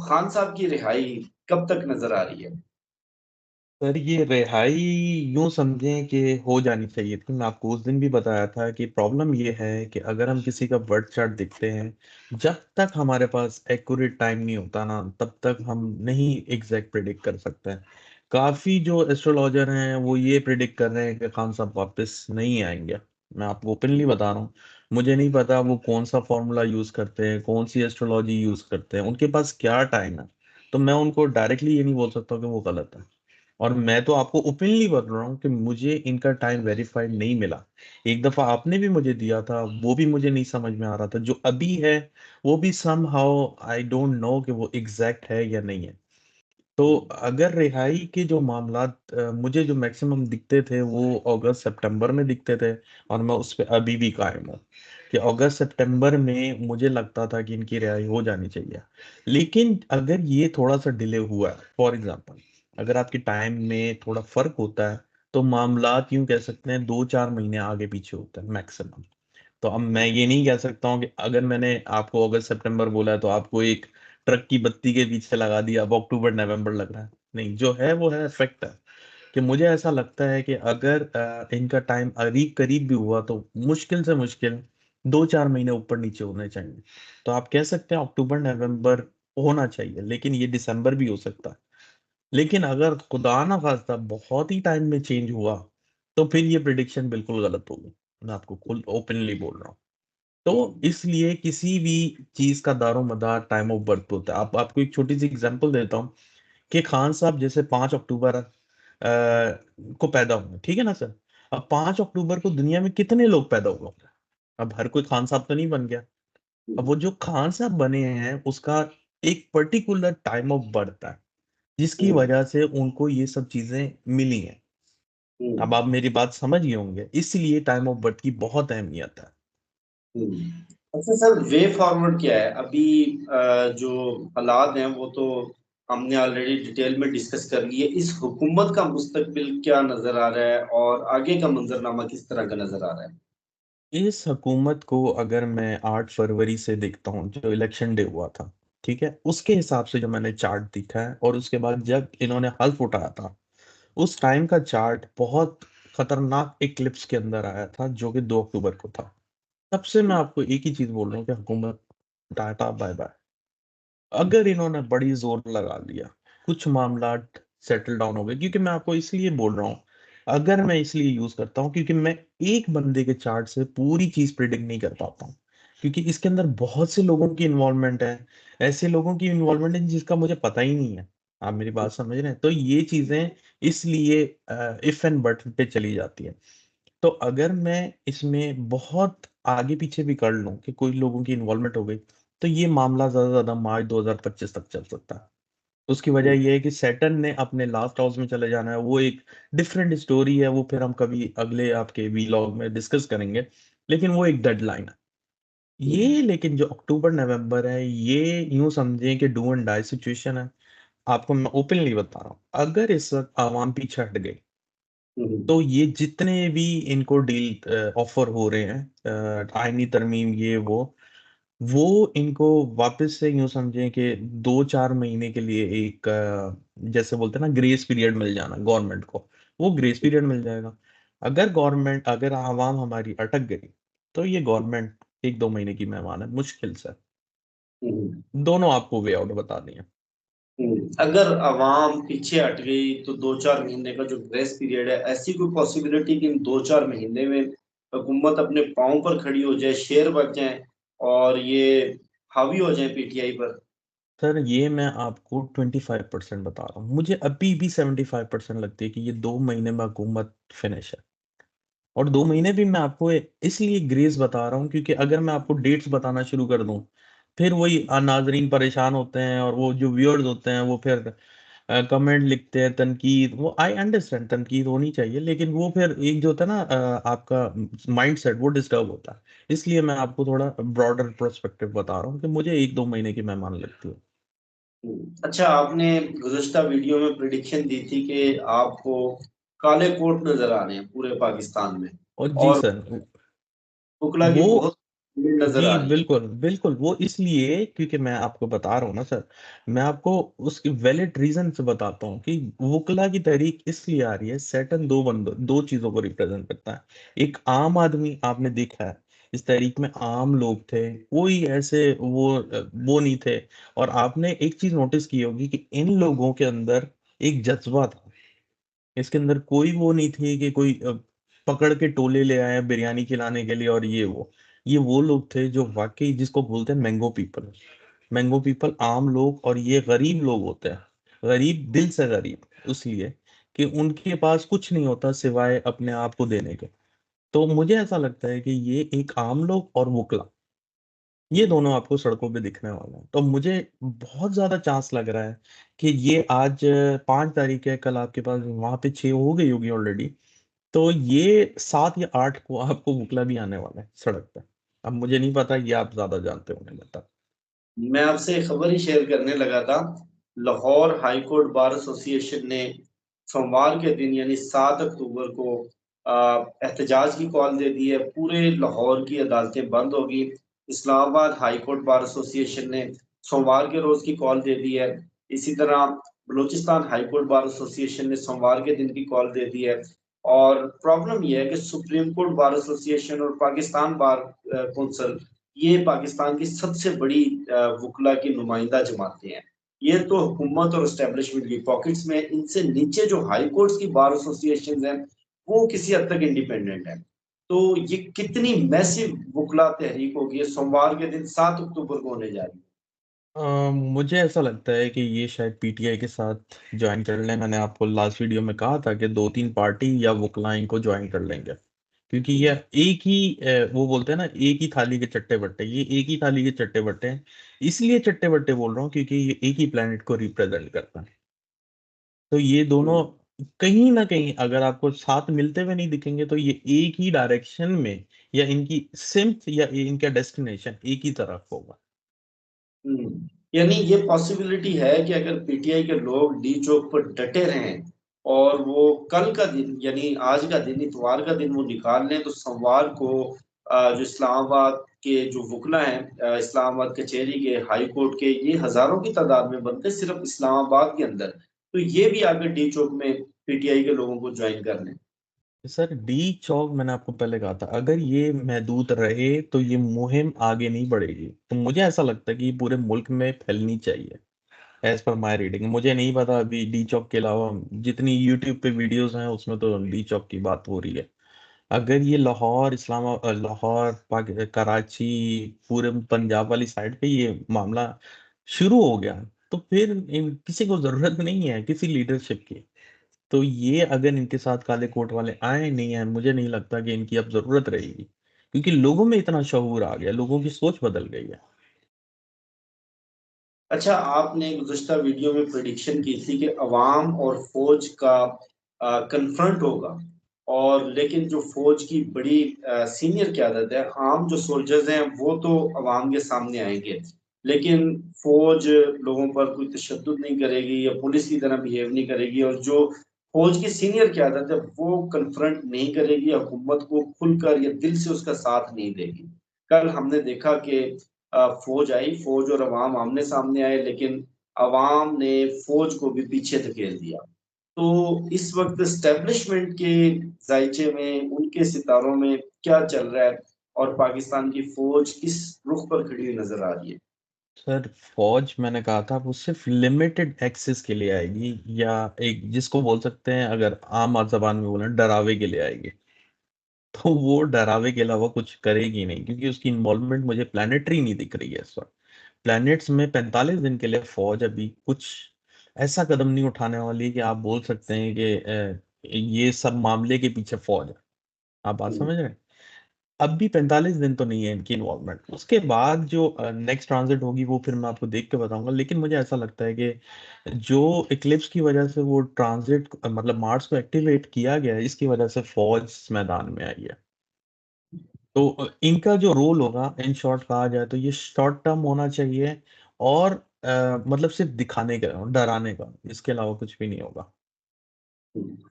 खान साहब की रिहाई कब तक नजर आ रही है? सर ये रिहाई यूं समझें कि हो जानी चाहिए थी। मैं आपको उस दिन भी बताया था कि प्रॉब्लम ये है कि अगर हम किसी का बर्थ चार्ट देखते हैं, जब तक हमारे पास एक्यूरेट टाइम नहीं होता ना, तब तक हम नहीं एग्जैक्ट प्रिडिक्ट कर सकते हैं। काफी जो एस्ट्रोलॉजर हैं वो ये प्रिडिक्ट कर रहे हैं कि खान साहब वापस नहीं आएंगे। मैं आपको ओपनली बता रहा हूँ, मुझे नहीं पता वो कौन सा फॉर्मूला यूज करते हैं, कौन सी एस्ट्रोलॉजी यूज करते हैं, उनके पास क्या टाइम है। तो मैं उनको डायरेक्टली ये नहीं बोल सकता कि वो गलत है। और मैं तो आपको ओपनली बोल रहा हूँ कि मुझे इनका टाइम वेरीफाइड नहीं मिला। एक दफा आपने भी मुझे दिया था, वो भी मुझे नहीं समझ में आ रहा था। जो अभी है वो भी somehow I don't know कि वो एग्जैक्ट है या नहीं है। तो अगर रिहाई के जो मामलात मुझे जो मैक्सिमम दिखते थे वो अगस्त सितंबर में दिखते थे। और मैं उस पर अभी भी कायम हूँ कि अगस्त सितंबर में मुझे लगता था कि इनकी रिहाई हो जानी चाहिए। लेकिन अगर ये थोड़ा सा डिले हुआ है, फॉर एग्जांपल अगर आपके टाइम में थोड़ा फर्क होता है, तो मामलात यूं कह सकते हैं 2-4 महीने आगे पीछे होते हैं मैक्सिमम। तो अब मैं ये नहीं कह सकता हूँ कि अगर मैंने आपको अगस्त सितंबर बोला है तो आपको एक ट्रक की बत्ती के पीछे लगा दिया, अब अक्टूबर नवंबर लग रहा है। नहीं, जो है वो है, फैक्ट है। कि मुझे ऐसा लगता है कि अगर इनका टाइम करीब करीब भी हुआ तो मुश्किल से मुश्किल 2-4 महीने ऊपर नीचे होने चाहिए। तो आप कह सकते हैं अक्टूबर नवंबर होना चाहिए, लेकिन ये दिसंबर भी हो सकता है। लेकिन अगर खुदा ना खास्ता बहुत ही टाइम में चेंज हुआ, तो फिर ये प्रिडिक्शन बिल्कुल गलत होगी। मैं आपको खुद ओपनली बोल रहा हूँ। तो इसलिए किसी भी चीज का दारोमदार टाइम ऑफ बर्थ होता है। आपको एक छोटी सी एग्जांपल देता हूँ कि खान साहब जैसे 5 अक्टूबर को पैदा हुए, ठीक है ना सर। अब 5 अक्टूबर को दुनिया में कितने लोग पैदा हुए होंगे? अब हर कोई खान साहब तो नहीं बन गया। अब वो जो खान साहब बने हैं उसका एक पर्टिकुलर टाइम ऑफ बर्थ है, जिसकी वजह से उनको ये सब चीजें मिली हैं। अब आप मेरी बात समझ गए होंगे, इसलिए टाइम ऑफ बर्थ की बहुत अहमियत है। अच्छा सर, वे फॉरवर्ड क्या है अभी? जो हालात हैं वो तो हमने ऑलरेडी डिटेल में डिस्कस कर लिए। इस हुकूमत का मुस्तकबिल क्या नजर आ रहा है और आगे का मंजरनामा किस तरह का नजर आ रहा है? इस हुकूमत को अगर मैं 8 फरवरी से देखता हूँ, जो इलेक्शन डे हुआ था, ठीक है, उसके हिसाब से जो मैंने चार्ट देखा है, और उसके बाद जब इन्होंने हल्फ उठाया था, उस टाइम का चार्ट बहुत खतरनाक इक्लिप्स के अंदर आया था, जो कि 2 अक्टूबर को था। तब से मैं आपको एक ही चीज बोल रहा हूँ कि हुकूमत टाटा बाय बाय। अगर इन्होंने बड़ी जोर लगा लिया, कुछ मामला सेटल डाउन हो गए, क्योंकि मैं आपको इसलिए बोल रहा हूँ, अगर मैं इसलिए यूज करता हूँ क्योंकि मैं एक बंदे के चार्ट से पूरी चीज प्रिडिक्ट नहीं कर पाता हूँ। क्योंकि इसके अंदर बहुत से लोगों की इन्वॉल्वमेंट है, ऐसे लोगों की इन्वॉल्वमेंट है जिसका मुझे पता ही नहीं है। आप मेरी बात समझ रहे हैं? तो ये चीजें इसलिए इफ एंड बट पे चली जाती है। तो अगर मैं इसमें बहुत आगे पीछे भी कर लूं कि कोई लोगों की इन्वॉल्वमेंट हो गई, तो ये मामला ज्यादा से ज्यादा मार्च 2025 तक चल सकता है। उसकी वजह यह है कि सैटर्न ने अपने लास्ट हाउस में चले जाना है, वो एक डिफरेंट स्टोरी है, वो फिर हम कभी अगले आपके वीलॉग में डिस्कस करेंगे। लेकिन वो एक डेडलाइन है ये। लेकिन जो अक्टूबर नवंबर है, ये यूं समझें कि डू एंड डाई सिचुएशन है। आपको मैं ओपनली बता रहा हूँ, अगर इस वक्त आवाम पीछे हट गई, तो ये जितने भी इनको डील ऑफर हो रहे हैं, आईनी तरमीम ये वो इनको वापस से यूं समझें कि 2-4 महीने के लिए एक जैसे बोलते हैं ना ग्रेस पीरियड मिल जाना गवर्नमेंट को, वो ग्रेस पीरियड मिल जाएगा। अगर आवाम हमारी अटक गई, तो ये गवर्नमेंट 1-2 महीने की मेहमान है मुश्किल से। दोनों आपको वे आउट बता दिए। अगर अवाम पीछे हट गई तो 2-4 महीने का जो ग्रेस पीरियड है, ऐसी कोई पॉसिबिलिटी कि इन 2-4 महीने में हुकूमत अपने पांव पर खड़ी हो जाए, शेयर बच जाए और ये हावी हो जाए पीटीआई पर? सर ये मैं आपको 25% बता रहा हूँ, मुझे अभी भी 75% लगती है कि ये 2 महीने में हुकूमत फिनिश है। और 2 महीने भी मैं आपको इसलिए ग्रेस बता रहा हूँ क्योंकि अगर मैं आपको डेट्स बताना शुरू कर दूं, फिर वही नाजरीन परेशान होते हैं, और वो जो व्यूअर्स होते हैं वो फिर कमेंट लिखते हैं, तनकीद। वो आई अंडरस्टैंड, तनकीद होनी चाहिए, लेकिन वो फिर एक जो होता है ना आपका माइंड सेट वो डिस्टर्ब होता है। इसलिए मैं आपको थोड़ा ब्रॉडर पर्सपेक्टिव बता रहा हूँ कि मुझे 1-2 महीने की मेहमान लगती है। अच्छा, आपने गुज़श्ता वीडियो में प्रिडिक्शन दी थी कि आपको काले कोट नजर आ रहे हैं पूरे पाकिस्तान में। और जी और सर, बुकला की वो बहुत नजर जी आ रही है। बिल्कुल बिल्कुल, वो इसलिए क्योंकि मैं आपको बता रहा हूँ ना सर, मैं आपको उसकी वैलिड रीजन से बताता हूँ कि वुकला की तहरीक इसलिए आ रही है। सैटर्न दो चीजों को रिप्रेजेंट करता है। एक आम आदमी, आपने देखा है इस तहरीक में आम लोग थे, कोई ऐसे वो नहीं थे। और आपने एक चीज नोटिस की होगी कि इन लोगों के अंदर एक जज्बा था। इसके अंदर कोई वो नहीं थी कि कोई पकड़ के टोले ले आए बिरयानी खिलाने के लिए और ये वो लोग थे जो वाकई जिसको बोलते हैं मैंगो पीपल। मैंगो पीपल आम लोग, और ये गरीब लोग होते हैं। गरीब दिल से गरीब, इसलिए कि उनके पास कुछ नहीं होता सिवाय अपने आप को देने के। तो मुझे ऐसा लगता है कि ये एक आम लोग और वुकला, ये दोनों आपको सड़कों पे दिखने वाले हैं। तो मुझे बहुत ज्यादा चांस लग रहा है कि ये आज 5 तारीख है, कल आपके पास वहां पे 6 हो गई होगी ऑलरेडी। तो ये 7 या 8 को आपको बुकला भी आने वाला है सड़क पे। अब मुझे नहीं पता, ये आप ज्यादा जानते होंगे, बता। मैं आपसे एक खबर ही शेयर करने लगा था। Lahore high court bar association ने सोमवार के दिन यानी 7 अक्टूबर को एहतजाज की कॉल दे दी है। पूरे लाहौर की अदालतें बंद होगी। Islamabad high court bar association ने सोमवार के रोज की कॉल दे दी है। इसी तरह Balochistan high court bar association ने सोमवार के दिन की कॉल दे दी है। और प्रॉब्लम यह है कि सुप्रीम कोर्ट बार एसोसिएशन और पाकिस्तान बार कौंसिल, ये पाकिस्तान की सबसे बड़ी वकला की नुमाइंदा जमातें हैं। ये तो हुकूमत और एस्टेब्लिशमेंट की पॉकेट्स में। इनसे नीचे जो हाई कोर्ट्स की बार एसोसिएशन हैं वो किसी हद तक इंडिपेंडेंट है। तो ये कितनी मैसिव वकला तहरीक होगी, ये सोमवार के दिन 7 अक्टूबर को होने जा रही है। मुझे ऐसा लगता है कि ये शायद पीटीआई के साथ ज्वाइन कर लें। मैंने आपको लास्ट वीडियो में कहा था कि 2-3 पार्टी या वुकलाइन को ज्वाइन कर लेंगे, क्योंकि ये एक ही वो बोलते हैं ना, एक ही थाली के चट्टे बट्टे, ये एक ही थाली के चट्टे बट्टे हैं। इसलिए चट्टे बट्टे बोल रहा हूँ क्योंकि ये एक ही प्लेनेट को रिप्रेजेंट करता है। तो ये दोनों कहीं ना कहीं अगर आपको साथ मिलते हुए नहीं दिखेंगे तो ये एक ही डायरेक्शन में, या इनकी सिम्त या इनका डेस्टिनेशन एक ही तरफ होगा। यानी ये पॉसिबिलिटी है कि अगर पीटीआई के लोग डी चौक पर डटे रहें और वो कल का दिन यानी आज का दिन इतवार का दिन वो निकाल लें, तो सोमवार को जो इस्लामाबाद के जो वकला हैं, इस्लामाबाद कचहरी के, हाई कोर्ट के, ये हजारों की तादाद में बनते हैं सिर्फ इस्लामाबाद के अंदर। तो ये भी आगे डी चौक में पीटीआई के लोगों को ज्वाइन कर लें। सर डी चौक मैंने आपको पहले कहा था, अगर ये महदूद रहे तो ये मुहिम आगे नहीं बढ़ेगी। तो मुझे ऐसा लगता है कि ये पूरे मुल्क में फैलनी चाहिए। एज पर माई रीडिंग, मुझे नहीं पता अभी डी चौक के अलावा जितनी यूट्यूब पे वीडियोस हैं उसमें तो डी चौक की बात हो रही है। अगर ये लाहौर, लाहौर, कराची, पूरे पंजाब वाली साइड पे ये मामला शुरू हो गया, तो फिर किसी को जरूरत नहीं है किसी लीडरशिप की। तो ये अगर इनके साथ काले कोट वाले आए नहीं आए, मुझे नहीं लगता कि इनकी अब जरूरत रहेगी, क्योंकि लोगों में इतना शऊर आ गया, लोगों की सोच बदल गई है। अच्छा, आपने गुज़श्ता वीडियो में प्रेडिक्शन की थी कि अवाम और फौज का कन्फ्रंट होगा। और लेकिन जो फौज की बड़ी सीनियर क्यादत है, आम जो सोल्जर्स हैं वो तो अवाम के सामने आएंगे, लेकिन फौज लोगों पर कोई तशद्दुद नहीं करेगी या पुलिस की तरह बिहेव नहीं करेगी। और जो फौज की सीनियर क्यादत है वो कन्फ्रंट नहीं करेगी, हुकूमत को खुलकर या दिल से उसका साथ नहीं देगी। कल हमने देखा कि फौज आई, फौज और अवाम आमने सामने आए, लेकिन अवाम ने फौज को भी पीछे धकेल दिया। तो इस वक्त एस्टेब्लिशमेंट के जायचे में, उनके सितारों में क्या चल रहा है और पाकिस्तान की फौज किस रुख पर खड़ी हुई नजर आ रही है। सर फौज मैंने कहा था वो सिर्फ लिमिटेड एक्सेस के लिए आएगी, या एक जिसको बोल सकते हैं अगर आम जबान में बोले डरावे के लिए आएगी। तो वो डरावे के अलावा कुछ करेगी नहीं, क्योंकि उसकी इन्वॉल्वमेंट मुझे प्लानिटरी नहीं दिख रही है इस वक्त। प्लैनेट्स में 45 दिन के लिए फौज अभी कुछ ऐसा कदम नहीं उठाने वाली कि आप बोल सकते हैं कि ये सब मामले के पीछे फौज है। आप बात समझ रहे हैं? अब भी 45 दिन तो नहीं है इनकी इन्वॉल्वमेंट। उसके बाद जो नेक्स्ट ट्रांजिट होगी वो फिर मैं आपको देख के बताऊंगा। लेकिन मुझे ऐसा लगता है कि जो इक्लिप्स की वजह से वो ट्रांजिट मतलब मार्स को एक्टिवेट किया गया है, इसकी वजह से फौज मैदान में आई है। तो इनका जो रोल होगा, इन शॉर्ट कहा जाए तो ये शॉर्ट टर्म होना चाहिए। और मतलब सिर्फ दिखाने का, डराने का, इसके अलावा कुछ भी नहीं होगा।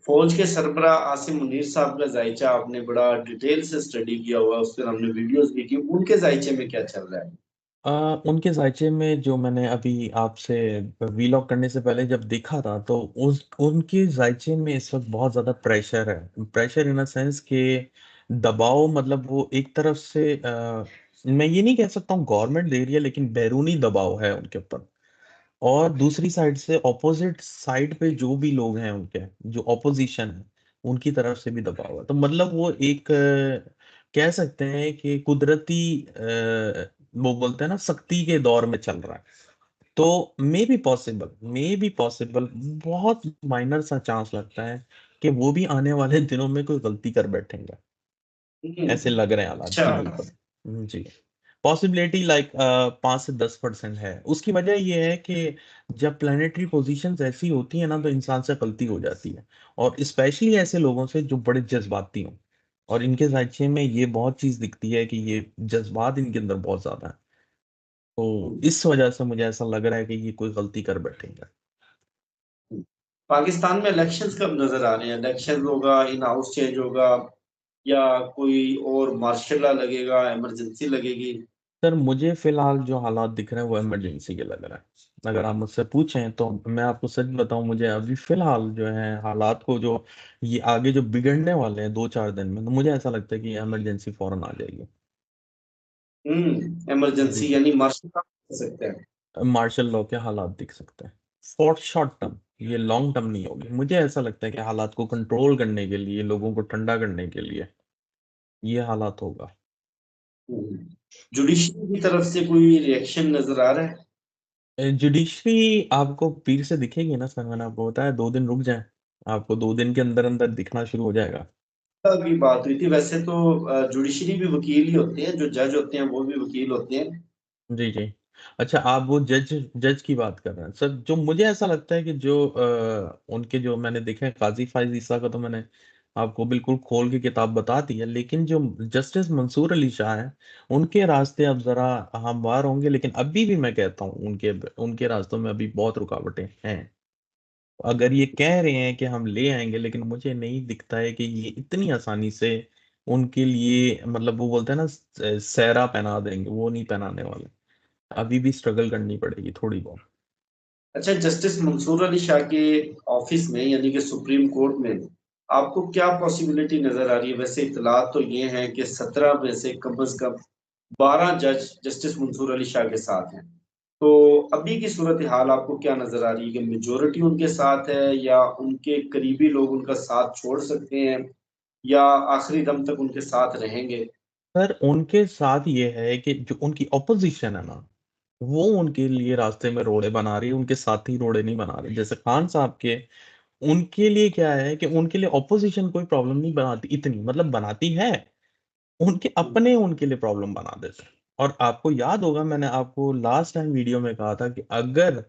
फौज के सरबराह आसिम मुनीर साहब का जायचा आपने बड़ा डिटेल से स्टडी किया हुआ है, उस पर हमने वीडियोस भी की, उनके जायचे में क्या चल रहा है? उनके जायचे में जो मैंने अभी आपसे वीलॉग करने से पहले जब देखा था, तो उस उनके जायचे में इस वक्त बहुत ज्यादा प्रेशर है। प्रेशर इन अ सेंस के दबाव, मतलब वो एक तरफ से मैं ये नहीं कह सकता हूँ गवर्नमेंट दे रही है, लेकिन बैरूनी दबाव है उनके ऊपर। और दूसरी साइड से ऑपोजिट साइड पे जो भी लोग हैं उनके, जो ऑपोजिशन है, उनकी तरफ से भी दबाव है। तो मतलब वो एक कह सकते हैं कि कुदरती वो बोलते हैं ना, सख्ती के दौर में चल रहा है। तो मे बी पॉसिबल बहुत माइनर सा चांस लगता है कि वो भी आने वाले दिनों में कोई गलती कर बैठेंगे। ऐसे लग रहे हैं हालात। अच्छा। जी बिल्कुल। जी। पॉसिबिलिटी लाइक 5 से 10% है। उसकी वजह ये है कि जब प्लानिटरी पोजीशंस ऐसी होती है ना, तो इंसान से गलती हो जाती है। और स्पेशली ऐसे लोगों से जो बड़े जज्बाती हों। और इनके जायचे में ये बहुत चीज दिखती है कि ये जज्बात इनके अंदर बहुत ज्यादा है। तो इस वजह से मुझे ऐसा लग रहा है कि ये कोई गलती कर बैठेंगे। पाकिस्तान में इलेक्शंस कब नजर आ रहे हैं? इलेक्शन होगा, इन हाउस चेंज होगा, या कोई और मार्शल लॉ लगेगा, इमरजेंसी लगेगी? सर मुझे फिलहाल जो हालात दिख रहे हैं वो इमरजेंसी के लग रहा है। अगर आप मुझसे पूछें तो मैं आपको सच बताऊं, मुझे अभी फिलहाल जो है हालात को, जो ये आगे जो बिगड़ने वाले हैं 2-4 दिन में, तो मुझे ऐसा लगता है कि इमरजेंसी फौरन आ जाएगी। जी इमरजेंसी जी। यानी मार्शल लॉ कर सकते हैं? मार्शल लॉ के हालात दिख सकते हैं फॉर शॉर्ट टर्म। ये लॉन्ग टर्म नहीं होगी। मुझे ऐसा लगता है कि हालात को कंट्रोल करने के लिए, लोगों को ठंडा करने के लिए ये हालात होगा। जुडिशरी की तरफ से कोई रिएक्शन नजर आ रहा है? जुडिशरी आपको पीर से दिखेगी ना सर, मैंने आपको बताया 2 दिन रुक जाए, आपको 2 दिन के अंदर अंदर दिखना शुरू हो जाएगा। की बात हुई थी, वैसे तो जुडिशरी भी वकील ही होते हैं, जो जज होते हैं वो भी वकील होते हैं। जी जी। अच्छा, आप वो जज जज की बात कर रहे हैं सर। जो मुझे ऐसा लगता है कि जो उनके जो मैंने देखे हैं, काजी फाइज ईसा का तो मैंने आपको बिल्कुल खोल के किताब बता दी है, लेकिन जो जस्टिस मंसूर अली शाह हैं, उनके रास्ते अब जरा हमवार होंगे। लेकिन अभी भी मैं कहता हूँ उनके उनके रास्तों में अभी बहुत रुकावटें हैं। अगर ये कह रहे हैं कि हम ले आएंगे, लेकिन मुझे नहीं दिखता है कि ये इतनी आसानी से उनके लिए, मतलब वो बोलते हैं ना, सहरा पहना देंगे, वो नहीं पहनाने वाले। अभी भी स्ट्रगल करनी पड़ेगी थोड़ी बहुत। अच्छा, जस्टिस मंसूर अली शाह के ऑफिस में यानी कि सुप्रीम कोर्ट में आपको क्या पॉसिबिलिटी नजर आ रही है? वैसे इतलात तो ये हैं कि 17 में से कम से कम 12 जज जस्टिस मंसूर अली शाह के साथ हैं। तो अभी की सूरत हाल आपको क्या नजर आ रही है कि मेजोरिटी उनके साथ है, या उनके करीबी लोग उनका साथ छोड़ सकते हैं, या आखिरी दम तक उनके साथ रहेंगे? सर उनके साथ ये है कि जो उनकी ऑपोजिशन है ना, वो उनके लिए रास्ते में रोड़े बना रही है, उनके साथी रोड़े नहीं बना रहे। जैसे खान साहब के, उनके लिए क्या है कि उनके लिए ऑपोजिशन कोई प्रॉब्लम नहीं बनाती इतनी, मतलब बनाती है, उनके अपने उनके लिए प्रॉब्लम बना देते हैं। और आपको याद होगा, मैंने आपको लास्ट टाइम वीडियो में कहा था कि अगर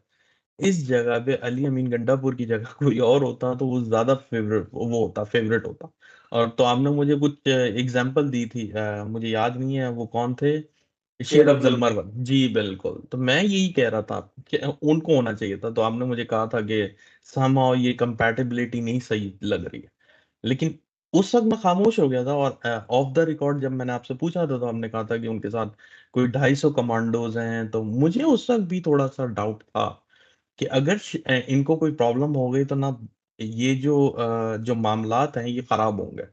इस जगह पे अली अमीन गंडापुर की जगह कोई और होता तो वो ज्यादा फेवरेट, वो होता, फेवरेट होता। और तो आपने मुझे कुछ एग्जांपल दी थी, मुझे याद नहीं है वो कौन थे। शेर शेर अफजल अफजल। मरवन जी बिल्कुल। तो मैं यही कह रहा था कि उनको होना चाहिए था। तो आपने मुझे कहा था कि somehow ये कंपैटिबिलिटी नहीं सही लग रही है। लेकिन उस वक्त मैं खामोश हो गया था, और ऑफ द रिकॉर्ड जब मैंने आपसे पूछा था, तो आपने कहा था कि उनके साथ कोई 250 कमांडोज हैं। तो मुझे उस वक्त भी थोड़ा सा डाउट था कि अगर इनको कोई प्रॉब्लम हो गई तो ना, ये जो मामलात हैं ये खराब होंगे।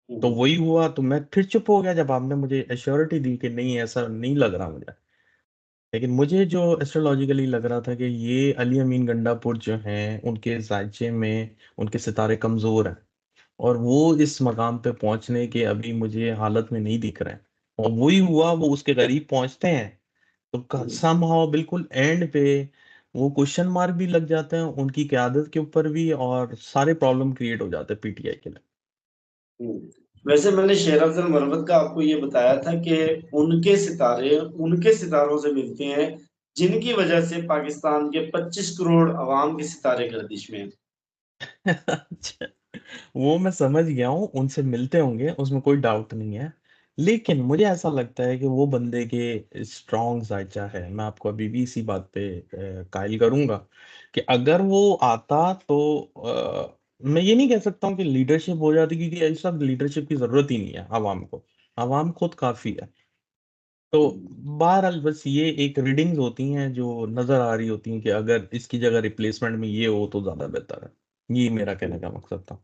तो वही हुआ। तो मैं फिर चुप हो गया जब आपने मुझे एश्योरिटी दी कि नहीं, ऐसा नहीं लग रहा मुझे। लेकिन मुझे जो एस्ट्रोलॉजिकली लग रहा था कि ये अली अमीन गंडापुर जो हैं, उनके जायचे में उनके सितारे कमजोर हैं, और वो इस मकाम पे पहुंचने के अभी मुझे हालत में नहीं दिख रहे हैं। और वही हुआ, वो उसके करीब पहुंचते हैं तो समहाउ बिल्कुल एंड पे वो क्वेश्चन मार्क भी लग जाते हैं उनकी क्यादत के ऊपर भी, और सारे प्रॉब्लम क्रिएट हो जाते हैं पीटीआई के लिए। वैसे मैंने शेर अफजल मरवत का आपको ये बताया था कि उनके सितारे उनके सितारों से मिलते हैं, जिनकी वजह से पाकिस्तान के 25 करोड़ अवाम के सितारे गर्दिश में हैं। अच्छा, वो मैं समझ गया हूँ, उनसे मिलते होंगे, उसमें कोई डाउट नहीं है। लेकिन मुझे ऐसा लगता है कि वो बंदे के स्ट्रॉन्ग जायचा है। मैं आपको अभी भी इसी बात पे कायल करूंगा कि अगर वो आता तो मैं ये नहीं कह सकता हूँ कि लीडरशिप हो जाती, क्योंकि ऐसा लीडरशिप की जरूरत ही नहीं है आवाम को। आवाम खुद काफी है। तो बहरहाल बस ये एक रीडिंग्स होती हैं जो नजर आ रही होती हैं कि अगर इसकी जगह रिप्लेसमेंट में ये हो तो ज्यादा बेहतर है। ये मेरा कहने का मकसद था।